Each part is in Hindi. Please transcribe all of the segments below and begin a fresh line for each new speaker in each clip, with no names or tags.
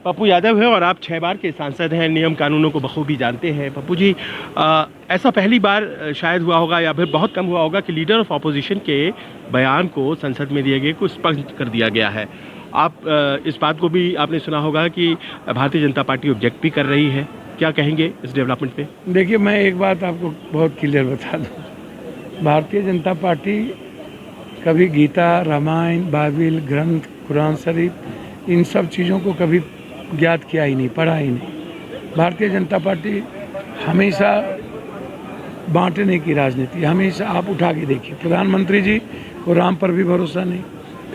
पप्पू यादव है और आप 6 बार के सांसद हैं, नियम कानूनों को बखूबी जानते हैं। पप्पू जी, ऐसा पहली बार शायद हुआ होगा या फिर बहुत कम हुआ होगा कि लीडर ऑफ ऑपोजिशन के बयान को संसद में दिए गए को स्पष्ट कर दिया गया है। आप इस बात को भी आपने सुना होगा कि भारतीय जनता पार्टी ऑब्जेक्ट भी कर रही है। क्या कहेंगे इस डेवलपमेंट पे?
देखिए, मैं एक बात आपको बहुत क्लियर बता दूं, भारतीय जनता पार्टी कभी गीता, रामायण, बाइबिल, ग्रंथ, कुरान शरीफ इन सब चीज़ों को कभी ज्ञात किया ही नहीं, पढ़ा ही नहीं। भारतीय जनता पार्टी हमेशा बांटने की राजनीति, हमेशा आप उठा के देखिए, प्रधानमंत्री जी को राम पर भी भरोसा नहीं,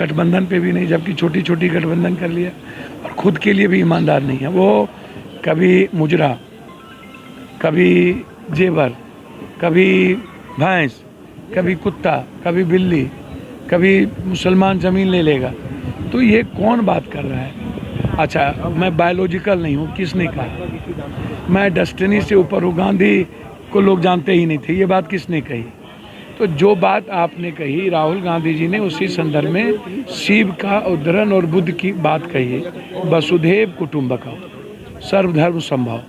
गठबंधन पे भी नहीं, जबकि छोटी छोटी गठबंधन कर लिया, और खुद के लिए भी ईमानदार नहीं है। वो कभी मुजरा, कभी जेवर, कभी भैंस, कभी कुत्ता, कभी बिल्ली, कभी मुसलमान ज़मीन ले लेगा। तो ये कौन बात कर रहा है? अच्छा, मैं बायोलॉजिकल नहीं हूँ, किसने कहा? मैं डेस्टिनी से ऊपर हूँ, गांधी को लोग जानते ही नहीं थे, ये बात किसने कही? तो जो बात आपने कही, राहुल गांधी जी ने उसी संदर्भ में शिव का उद्धरण और बुद्ध की बात कही है, वसुधैव कुटुंबकम, सर्वधर्म संभव,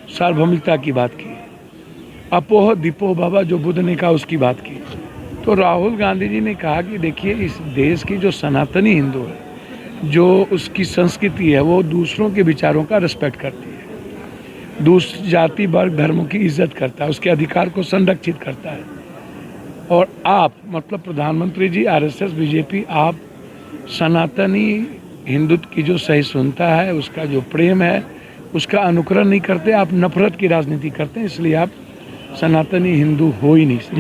सार्वभौमिकता की बात की, अपोह दीपोह भव जो बुद्ध ने कहा उसकी बात की। तो राहुल गांधी जी ने कहा कि देखिए, इस देश की जो सनातनी हिंदू है, जो उसकी संस्कृति है, वो दूसरों के विचारों का रिस्पेक्ट करती है, दूसरी जाति वर्ग धर्मों की इज्जत करता है, उसके अधिकार को संरक्षित करता है। और आप मतलब प्रधानमंत्री जी, आरएसएस, बीजेपी, आप सनातनी हिंदुत्व की जो सहिष्णुता है, उसका जो प्रेम है, उसका अनुकरण नहीं करते, आप नफरत की राजनीति करते हैं, इसलिए आप सनातनी हिंदू हो ही नहीं सकते।